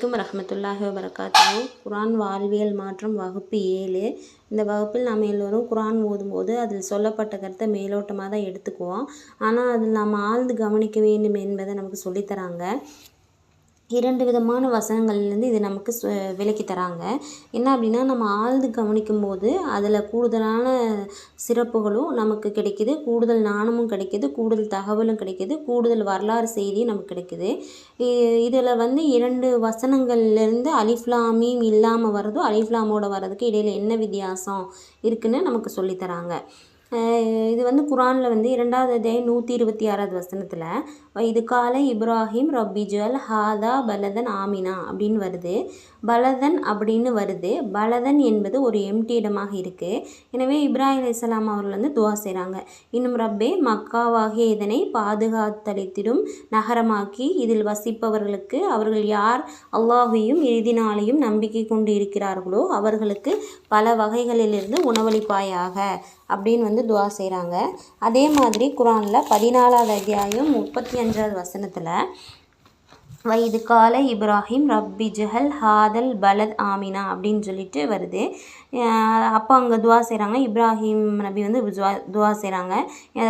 ரஹ்மத்துல்லாஹி வபரகாத்துஹு. குர்ஆன் வாழ்வியல் மாற்றம் வகுப்பு 7. இந்த வகுப்பில் நாம் எல்லோரும் குர்ஆன் ஓதும்போது அதில் சொல்லப்பட்ட கருத்தை மேலோட்டமாக தான் எடுத்துக்குவோம். ஆனால் அதில் நாம் ஆழ்ந்து கவனிக்க வேண்டும் என்பதை நமக்கு சொல்லித்தராங்க. 2 விதமான வசனங்கள்லேருந்து இது நமக்கு விளக்கி தராங்க. என்ன அப்படின்னா, நம்ம ஆழ்ந்து கவனிக்கும்போது அதில் கூடுதலான சிறப்புகளும் நமக்கு கிடைக்கிது, கூடுதல் ஞானமும் கிடைக்கிது, கூடுதல் தகவலும் கிடைக்கிது, கூடுதல் வரலாறு செய்தியும் நமக்கு கிடைக்கிது. இதில் 2 வசனங்கள்லேருந்து அலிஃப்லாம் மீம் இல்லாமல் வர்றதோ அலிஃப்லாமோட வர்றதுக்கு இடையில் என்ன வித்தியாசம் இருக்குன்னு நமக்கு சொல்லித்தராங்க. இது குர்ஆனில் 2வது அத்தியாயம் 126வது வசனத்தில் இது கால இப்ராஹிம் ரப்பி ஜுஅல் ஹாதா பலதன் ஆமினா அப்படின்னு வருது. பலதன் அப்படின்னு வருது. பலதன் என்பது ஒரு எம்டி இடமாக இருக்குது. எனவே இப்ராஹிம் அலைஹிஸ்ஸலாம் அவர்கள் துவா செய்கிறாங்க. இன்னும் ரப்பே மக்காவாகிய இதனை பாதுகாத்தளித்திடும் நகரமாக்கி இதில் வசிப்பவர்களுக்கு அவர்கள் யார் அல்லாஹையும் இறுதி நாளையும் நம்பிக்கை கொண்டு இருக்கிறார்களோ அவர்களுக்கு பல வகைகளிலிருந்து உணவளிப்பாயாக அப்படின்னு துவா செய்கிறாங்க. அதே மாதிரி குர்ஆனில் 14வது அத்தியாயம் 35வது வசனத்தில் இது கால இப்ராஹிம் ரப்பி ஜுஅல் ஹாதல் பலத் ஆமினா அப்படின்னு சொல்லிட்டு வருது. அப்போ அங்கே துவா செய்கிறாங்க. இப்ராஹிம் நபி துவா செய்கிறாங்க.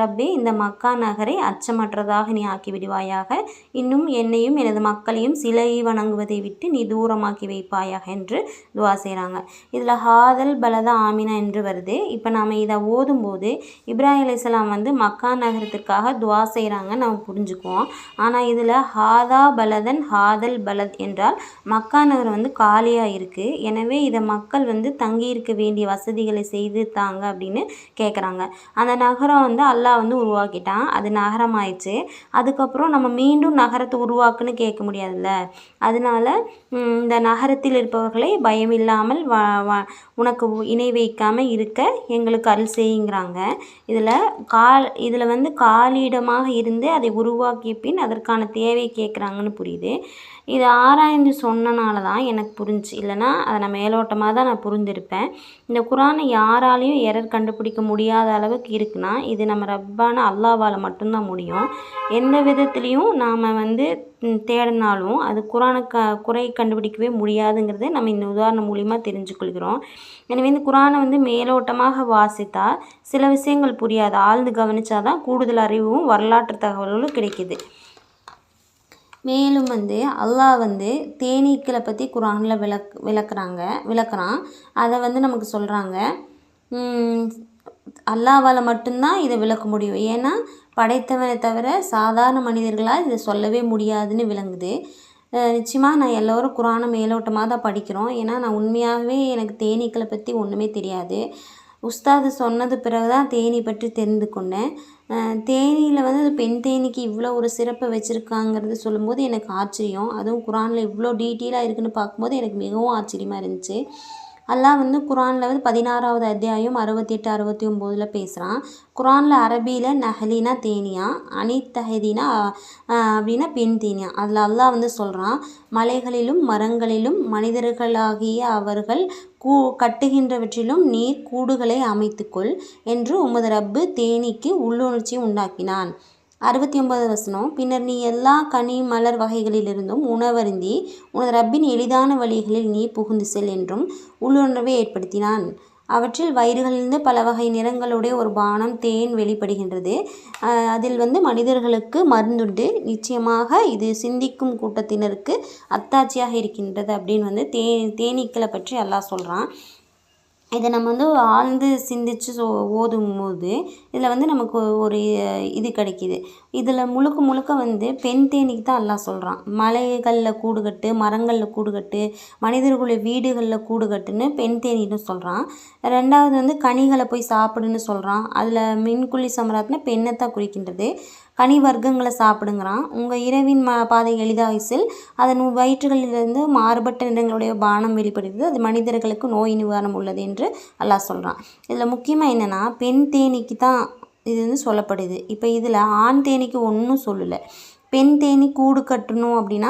ரப்பி இந்த மக்கா நகரை அச்சமற்றதாக நீ ஆக்கி விடுவாயாக, இன்னும் என்னையும் எனது மக்களையும் சிலை வணங்குவதை விட்டு நீ தூரமாக்கி வைப்பாயாக என்று துவா செய்கிறாங்க. இதில் ஹாதல் பலத ஆமினா என்று வருது. இப்போ நாம் இதை ஓதும்போது இப்ராஹிம் அலைஹிஸ்ஸலாம் மக்கா நகரத்திற்காக துவா செய்கிறாங்க நம்ம புரிஞ்சுக்குவோம். ஆனால் இதில் ஹாதா பலதன் ஹாதல் பலத் என்றால் மக்கா நகரம் காலியாக இருக்குது. எனவே இதை மக்கள் தங்கி இருக்க வேண்டிய வசதிகளை செய்து தாங்க அப்படின்னு கேட்குறாங்க. அந்த நகரம் அல்லாஹ் உருவாக்கிட்டான். அது நகரம் ஆயிடுச்சு. அதுக்கப்புறம் நம்ம மீண்டும் நகரத்தை உருவாக்குன்னு கேட்க முடியாதுல்ல. அதனால இந்த நகரத்தில் இருப்பவர்களை பயமில்லாமல் உனக்கு இணை வைக்காமல் இருக்க எங்களுக்கு அருள் செய்யுங்கிறாங்க. இதில் காலியிடமாக இருந்து அதை உருவாக்கிய பின் அதற்கான தேவை கேட்குறாங்கன்னு புரியுது. இதை ஆராய்ந்து சொன்னனால தான் எனக்கு புரிஞ்சு, இல்லைனா அதை நான் மேலோட்டமாக தான் நான் புரிந்திருப்பேன். இந்த குர்ஆனை யாராலையும் எரர் கண்டுபிடிக்க முடியாத அளவுக்கு இருக்குன்னா இது நம்ம ரப்பான அல்லாஹ்வால் மட்டும்தான் முடியும். எந்த விதத்துலேயும் நாம் தேடினாலும் அது குர்ஆனை குறை கண்டுபிடிக்கவே முடியாதுங்கிறது நம்ம இந்த உதாரணம் மூலிமா தெரிஞ்சுக்கொள்கிறோம். எனவே இந்த குர்ஆனை மேலோட்டமாக வாசித்தா சில விஷயங்கள் புரியாது. ஆழ்ந்து கவனித்தாதான் கூடுதல் அறிவும் வரலாற்று தகவல்களும் கிடைக்கிது. மேலும் அல்லாஹ் தேனீக்களை பற்றி குர்ஆனில் விளக்குறான். அதை நமக்கு சொல்கிறாங்க. அல்லாஹ்வால் மட்டும்தான் இதை விளக்க முடியும். ஏன்னா படைத்தவனை தவிர சாதாரண மனிதர்களால் இதை சொல்லவே முடியாதுன்னு விளங்குது. நிச்சயமாக நான் எல்லோரும் குர்ஆனை மேலோட்டமாக தான் படிக்கிறோம். ஏன்னா நான் உண்மையாகவே எனக்கு தேனீக்களை பற்றி ஒன்றுமே தெரியாது. உஸ்தாது சொன்னது பிறகு தான் தேனி பற்றி தெரிந்து கொண்டேன். தேனியில் பெண் தேனிக்கு இவ்வளோ ஒரு சிறப்பை வச்சுருக்காங்கிறது சொல்லும்போது எனக்கு ஆச்சரியம். அதுவும் குர்ஆனில் இவ்வளோ டீட்டெயிலாக இருக்குதுன்னு பார்க்கும்போது எனக்கு மிகவும் ஆச்சரியமாக இருந்துச்சு. அல்லாஹ் குர்ஆனில் 16வது அத்தியாயம் 68 69 பேசுகிறான். குர்ஆனில் அரபியில் நஹலினா தேனியா, அனித்தஹதினா அப்படின்னா பெண் தேனியா. அதில் அல்லாஹ் சொல்கிறான், மலைகளிலும் மரங்களிலும் மனிதர்களாகிய அவர்கள் கட்டுகின்றவற்றிலும் நீர் கூடுகளை அமைத்துக்கொள் என்று உமது ரப்பு தேனிக்கு உள்ளுணர்ச்சி உண்டாக்கினான். 69வது வசனம், பின்னர் நீ எல்லா கனி மலர் வகைகளிலிருந்தும் உணவருந்தி உனது ரப்பின் எளிதான வழிகளில் நீ புகுந்து செல் என்றும் உள்ளுணர்வை ஏற்படுத்தினான். அவற்றில் வயிறுகளிலிருந்து பல வகை நிறங்களுடைய ஒரு பானம் தேன் வெளிப்படுகின்றது. அதில் மனிதர்களுக்கு மருந்துண்டு. நிச்சயமாக இது சிந்திக்கும் கூட்டத்தினருக்கு அத்தாட்சியாக இருக்கின்றது அப்படின்னு தேனீக்களை பற்றி அல்லாஹ் சொல்கிறான். இதை நம்ம ஆழ்ந்து சிந்தித்து ஓதும் போது இதில் நமக்கு ஒரு இது கிடைக்கிது. இதில் முழுக்க பெண் தேனிக்கு தான் அல்லாஹ் சொல்கிறான். மலைகளில் கூடுகட்டு, மரங்களில் கூடுகட்டு, மனிதர்களுடைய வீடுகளில் கூடுகட்டுன்னு பெண் தேனின்னு சொல்கிறான். 2வது கனிகளை போய் சாப்பிடுன்னு சொல்கிறான். அதில் மின்குள்ளி சமராத்னா பெண்ணை தான் குறிக்கின்றது. கனி வர்க்கங்களை சாப்பிடுங்கிறான். உங்கள் இரவின் பாதை எளிதாக செல், அதன் வயிற்றுகளிலிருந்து மாறுபட்ட நிறங்களுடைய பானம் வெளிப்படுகிறது, அது மனிதர்களுக்கு நோய் நிவாரணம் உள்ளது என்று அல்லாஹ் சொல்கிறான். இதில் முக்கியமாக என்னென்னா பெண் தேனிக்கு தான் இது சொல்லப்படுது. இப்போ இதில் ஆண் தேனிக்கு ஒன்றும் சொல்லலை. பெண் தேனி கூடு கட்டணும் அப்படின்னா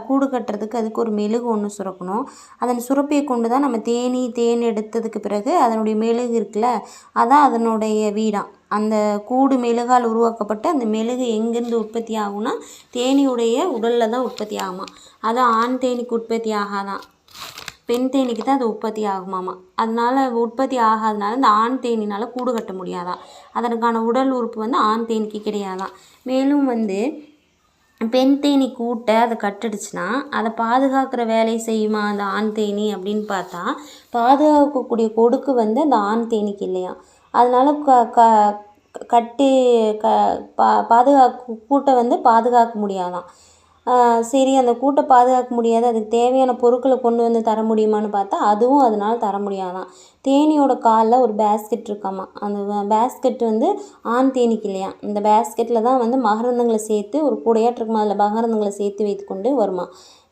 கூடு கட்டுறதுக்கு அதுக்கு ஒரு மெழுகு ஒன்று சுரக்கணும். அதன் சுரப்பியை கொண்டு தான் நம்ம தேன் எடுத்ததுக்கு பிறகு அதனுடைய மெழுகு இருக்குல்ல, அதான் அதனுடைய வீடாம். அந்த கூடு மெழுகால் உருவாக்கப்பட்ட அந்த மெழுகு எங்கேருந்து உற்பத்தி ஆகும்னா தேனியுடைய உடலில் தான் உற்பத்தி ஆகுமா. அது ஆண் தேனீக்கு உற்பத்தி ஆகாதான், பெண் தேனீக்கு தான் அது உற்பத்தி ஆகுமாமா. அதனால் உற்பத்தி ஆகாதனால இந்த ஆண் தேனீனால் கூடு கட்ட முடியாதான். அதற்கான உடல் உறுப்பு வந்து ஆண் தேனீக்கு கிடையாதான். மேலும் வந்து பெண் தேனீ கூட்டை அதை கட்டுடுச்சுன்னா அதை பாதுகாக்கிற வேலையை செய்யுமா அந்த ஆண் தேனீ அப்படின்னு பார்த்தா, பாதுகாக்கக்கூடிய கொடுக்கு வந்து அந்த ஆண் தேனீக்கு இல்லையா. அதனால் கட்டி கூட்டை வந்து பாதுகாக்க முடியாதான். சரி, அந்த கூட்டை பாதுகாக்க முடியாது, அதுக்கு தேவையான பொருட்களை கொண்டு வந்து தர முடியுமான்னு பார்த்தா அதுவும் அதனால் தர முடியாதான். தேனியோட காலில் ஒரு பேஸ்கெட் இருக்காமா. அந்த பேஸ்கெட் வந்து ஆண் தேனீக்கு இல்லையா. இந்த பேஸ்கெட்டில் தான் வந்து மகரந்தங்களை சேர்த்து ஒரு கூடையாட்டிருக்குமா, அதில் மகரந்தங்களை சேர்த்து வைத்து கொண்டு வருமா.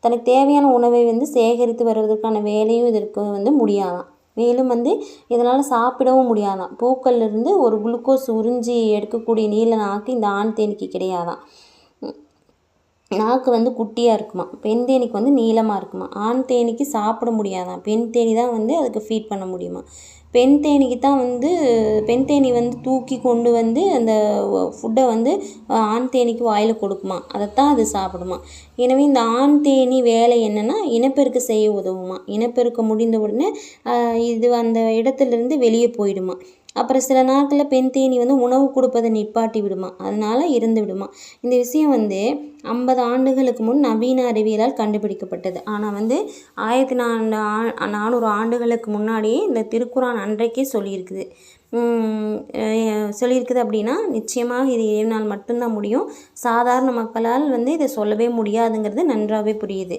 தனக்கு தேவையான உணவை வந்து சேகரித்து வருவதற்கான வேலையும் இதற்கு வந்து முடியாதான். மேலும் வந்து இதனால் சாப்பிடவும் முடியாதான். பூக்கள்லேருந்து ஒரு குளுக்கோஸ் உறிஞ்சி எடுக்கக்கூடிய நீல நாக்கு இந்த ஆண் தேனீக்கு கிடையாதான். நாக்கு வந்து குட்டியாக இருக்குமா. பெண் தேனீக்கு வந்து நீளமாக இருக்குமா. ஆண் தேனீக்கு சாப்பிட முடியாதான். பெண் தேனி தான் வந்து அதுக்கு ஃபீட் பண்ண முடியுமா. பெண் தேனீக்கு தான் வந்து பெண் தேனி வந்து தூக்கி கொண்டு வந்து அந்த ஃபுட்டை வந்து ஆண் தேனீக்கு வாயில் கொடுக்குமா. அதைத்தான் அது சாப்பிடுமா. எனவே இந்த ஆண் தேனி வேலை என்னென்னா இனப்பெருக்க செய்ய உதவுமா. இனப்பெருக்க முடிந்த உடனே இது அந்த இடத்துலேருந்து வெளியே போயிடுமா. அப்புறம் சில நாட்களில் பெண் தேனி வந்து உணவு கொடுப்பதை நிப்பாட்டி விடுமா. அதனால் இறந்து விடுமா. இந்த விஷயம் வந்து 50 ஆண்டுகளுக்கு முன் நவீன அறிவியலால் கண்டுபிடிக்கப்பட்டது. ஆனால் வந்து 1400 ஆண்டுகளுக்கு முன்னாடியே இந்த திருக்குரான் அன்றைக்கே சொல்லியிருக்குது. அப்படின்னா நிச்சயமாக இது இறைவனால் மட்டும்தான் முடியும். சாதாரண மக்களால் வந்து இதை சொல்லவே முடியாதுங்கிறது நன்றாகவே புரியுது.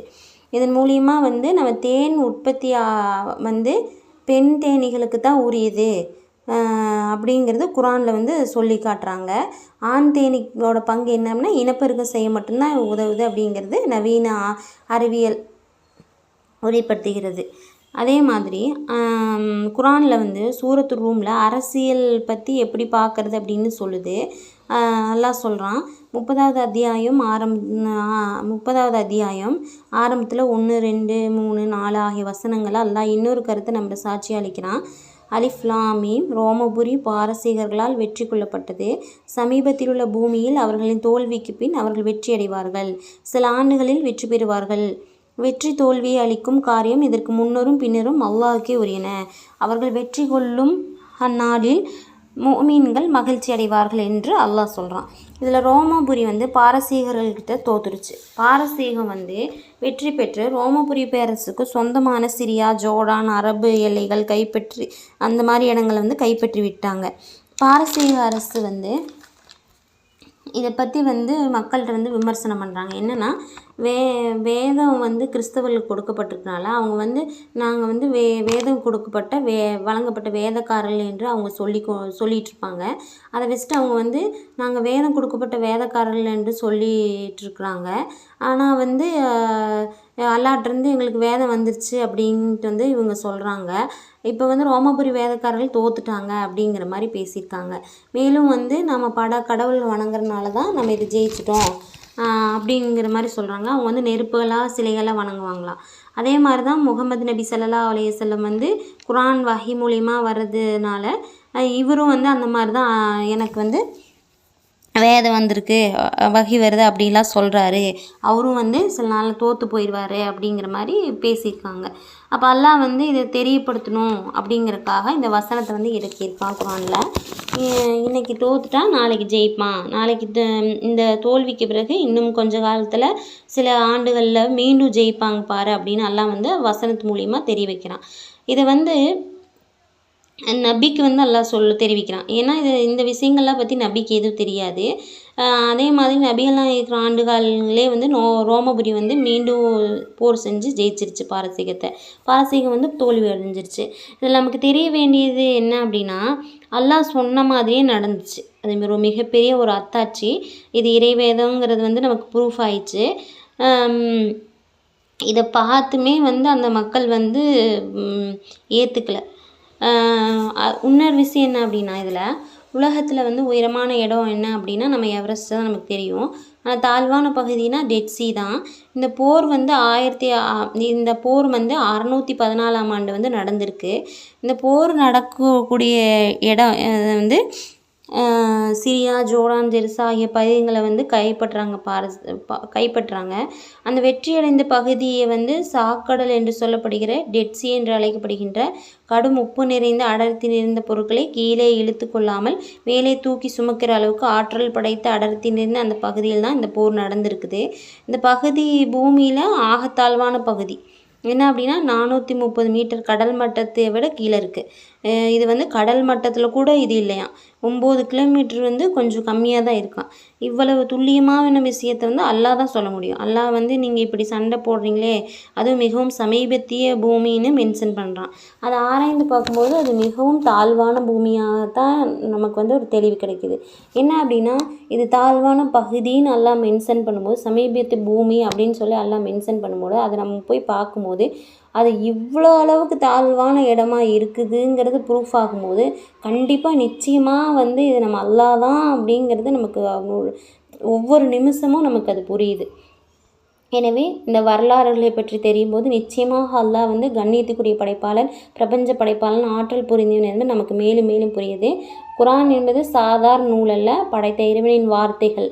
இதன் மூலியமாக வந்து நம்ம தேன் உற்பத்தி வந்து பெண் தேனீகளுக்கு தான் உரியது அப்படிங்கிறது குரானில் வந்து சொல்லி காட்டுறாங்க. ஆண் தேனீயோட பங்கு என்ன அப்படின்னா இனப்பெருக்கம் செய்ய மட்டும்தான் உதவுது அப்படிங்கிறது நவீன அறிவியல் உறுதிப்படுத்துகிறது. அதே மாதிரி குரானில் வந்து சூரத்து ரூமில் அரசியல் பற்றி எப்படி பார்க்குறது அப்படின்னு சொல்லுது. அல்லாஹ் சொல்கிறான், 30வது அத்தியாயம் ஆரம்பத்தில் 1, 2, 3, 4 ஆகிய வசனங்களை அல்லாஹ் இன்னொரு கருத்தை நம்ம சாட்சி அளிக்கிறான். அலிஃப் லாம் மீம். ரோமபுரி பாரசீகர்களால் வெற்றி கொள்ளப்பட்டது. சமீபத்தில் உள்ள பூமியில் அவர்களின் தோல்விக்கு பின் அவர்கள் வெற்றியடைவார்கள். சில ஆண்டுகளில் வெற்றி பெறுவார்கள். வெற்றி தோல்வியை அளிக்கும் காரியம் இதற்கு முன்னரும் பின்னரும் அல்லாஹ்வுக்கே உரியன. அவர்கள் வெற்றி கொள்ளும் அந்நாளில் முஃமின்கள் மகிழ்ச்சி அடைவார்கள் என்று அல்லாஹ் சொல்கிறான். இதில் ரோமபுரி வந்து பாரசீகர்கள்கிட்ட தோத்துருச்சு. பாரசீகம் வந்து வெற்றி பெற்று ரோமபுரி பேரரசுக்கு சொந்தமான சிரியா, ஜோர்டான், அரபு எல்லைகள் கைப்பற்றி அந்த மாதிரி இடங்களை வந்து கைப்பற்றி விட்டாங்க. பாரசீக அரசு வந்து இதை பற்றி வந்து மக்கள்கிட்ட வந்து விமர்சனம் பண்ணுறாங்க. என்னென்னா வேதம் வந்து கிறிஸ்தவர்களுக்கு கொடுக்கப்பட்டிருக்கனால அவங்க வந்து நாங்கள் வந்து வேதம் கொடுக்கப்பட்ட வழங்கப்பட்ட வேதக்காரர்கள் என்று அவங்க சொல்லிகிட்ருப்பாங்க. அதை வச்சுட்டு அவங்க வந்து நாங்கள் வேதம் கொடுக்கப்பட்ட வேதக்காரர்கள் என்று சொல்லிகிட்ருக்குறாங்க. ஆனால் வந்து அல்லாஹ்ட்டேருந்து எங்களுக்கு வேதம் வந்துருச்சு அப்படின்ட்டு வந்து இவங்க சொல்கிறாங்க. இப்போ வந்து ரோமபுரி வேதக்காரர்கள் தோத்துட்டாங்க அப்படிங்கிற மாதிரி பேசியிருக்காங்க. மேலும் வந்து நம்ம கடவுள் வணங்குறதுனால தான் நம்ம இது ஜெயிச்சிட்டோம் அப்படிங்கிற மாதிரி சொல்கிறாங்க. அவங்க வந்து நெருப்புகளாக சிலைகளாக வணங்குவாங்களாம். அதே மாதிரி தான் முகமது நபி ஸல்லல்லாஹு அலைஹி வஸல்லம் வந்து குரான் வஹி மூலிமா வர்றதுனால இவரும் வந்து அந்த மாதிரி தான் எனக்கு வந்து வேதம் வந்திருக்கு, வகி வருது அப்படின்லாம் சொல்கிறாரு. அவரும் வந்து சில நாளில் தோற்று போயிடுவார் அப்படிங்கிற மாதிரி பேசியிருக்காங்க. அப்போ அல்லாஹ் வந்து இதை தெரியப்படுத்தணும் அப்படிங்கிறதுக்காக இந்த வசனத்தை வந்து இறக்கியிருக்கான் குரானில். இன்றைக்கி தோத்துட்டா நாளைக்கு ஜெயிப்பான், நாளைக்கு இந்த தோல்விக்கு பிறகு இன்னும் கொஞ்ச காலத்தில் சில ஆண்டுகளில் மீண்டும் ஜெயிப்பாங்க பாரு அப்படின்னு அல்லாஹ் வந்து வசனத்து மூலிமா தெரிய வைக்கிறான். இதை வந்து நபிக்கு வந்து அல்லாஹ் தெரிவிக்கிறான். ஏன்னா இந்த விஷயங்கள்லாம் பற்றி நபிக்கு எதுவும் தெரியாது. அதே மாதிரி நபிகள்லாம் இருக்கிற ஆண்டுகாலே வந்து ரோமபுரி வந்து மீண்டும் போர் செஞ்சு ஜெயிச்சிருச்சு பாரசீகத்தை. பாரசீகம் வந்து தோல்வி அடைஞ்சிருச்சு. இதில் நமக்கு தெரிய வேண்டியது என்ன அப்படின்னா, அல்லாஹ் சொன்ன மாதிரியே நடந்துச்சு. அது ஒரு மிகப்பெரிய ஒரு அத்தாட்சி. இது இறைவேதங்கிறது வந்து நமக்கு ப்ரூஃப் ஆயிடுச்சு. இதை பார்த்துமே வந்து அந்த மக்கள் வந்து ஏற்றுக்கலை. இன்னொரு விஷயம் என்ன அப்படின்னா, இதில் உலகத்தில் வந்து உயரமான இடம் என்ன அப்படின்னா நம்ம எவரெஸ்ட் தான் நமக்கு தெரியும். ஆனால் தாழ்வான பகுதினா டெட் சி தான். இந்த போர் வந்து 614ஆம் ஆண்டு வந்து நடந்திருக்கு. இந்த போர் நடக்கக்கூடிய இடம் வந்து சிரியா, ஜோர்டான், ஜெருசா ஆகிய பகுதிகளை வந்து கைப்பற்றாங்க. அந்த வெற்றியடைந்த பகுதியை வந்து சாக்கடல் என்று சொல்லப்படுகிற டெட் என்று அழைக்கப்படுகின்ற கடும் உப்பு நிறைந்த அடர்த்தி நிறைந்த பொருட்களை கீழே இழுத்து கொள்ளாமல் மேலே தூக்கி சுமக்கிற அளவுக்கு ஆற்றல் படைத்த அடர்த்தி நிறைந்த அந்த பகுதியில் தான் இந்த போர் நடந்திருக்குது. இந்த பகுதி பூமியில் ஆகத்தாழ்வான பகுதி. என்ன அப்படின்னா 430 மீட்டர் கடல் மட்டத்தை விட கீழே இருக்குது. இது வந்து கடல் மட்டத்தில் கூட இது இல்லையாம். 9 கிலோமீட்டர் வந்து கொஞ்சம் கம்மியாக தான் இருக்கான். இவ்வளவு துல்லியமான விஷயத்தை வந்து அல்லாஹ் தான் சொல்ல முடியும். அல்லாஹ் வந்து நீங்கள் இப்படி சண்டை போடுறீங்களே, அதுவும் மிகவும் சமீபத்திய பூமின்னு மென்ஷன் பண்ணுறான். அதை ஆராய்ந்து பார்க்கும்போது அது மிகவும் தாழ்வான பூமியாக தான் நமக்கு வந்து ஒரு தெளிவு கிடைக்குது. என்ன அப்படின்னா இது தாழ்வான பகுதின்னு அல்லாஹ் மென்ஷன் பண்ணும்போது, சமீபத்திய பூமி அப்படின்னு சொல்லி அல்லாஹ் மென்ஷன் பண்ணும்போது அதை நம்ம போய் பார்க்கும்போது அது இவ்வளோ அளவுக்கு தாழ்வான இடமா இருக்குதுங்கிறது ப்ரூஃப் ஆகும்போது கண்டிப்பாக நிச்சயமாக வந்து இது நம்ம அல்லாஹ் தான் அப்படிங்கிறது நமக்கு ஒவ்வொரு நிமிஷமும் நமக்கு அது புரியுது. எனவே இந்த வரலாறுகளை பற்றி தெரியும் போது நிச்சயமாக அல்லாஹ் வந்து கண்ணியத்துக்குரிய படைப்பாளர், பிரபஞ்ச படைப்பாளன், ஆற்றல் புரிந்தவன் என்பது நமக்கு மேலும் மேலும் புரியுது. குரான் என்பது சாதாரண நூல் அல்ல, படைத்த இறைவனின் வார்த்தைகள்.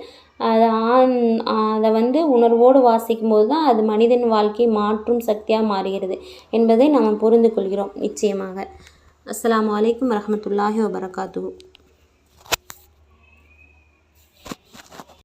அதை வந்து உணர்வோடு வாசிக்கும் போது தான் அது மனிதன் வாழ்க்கையை மாற்றும் சக்தியாக மாறுகிறது என்பதை நாம் புரிந்து கொள்கிறோம் நிச்சயமாக. அஸ்ஸலாமு அலைக்கும் வரஹ்மத்துல்லாஹி வபரகாத்துஹு.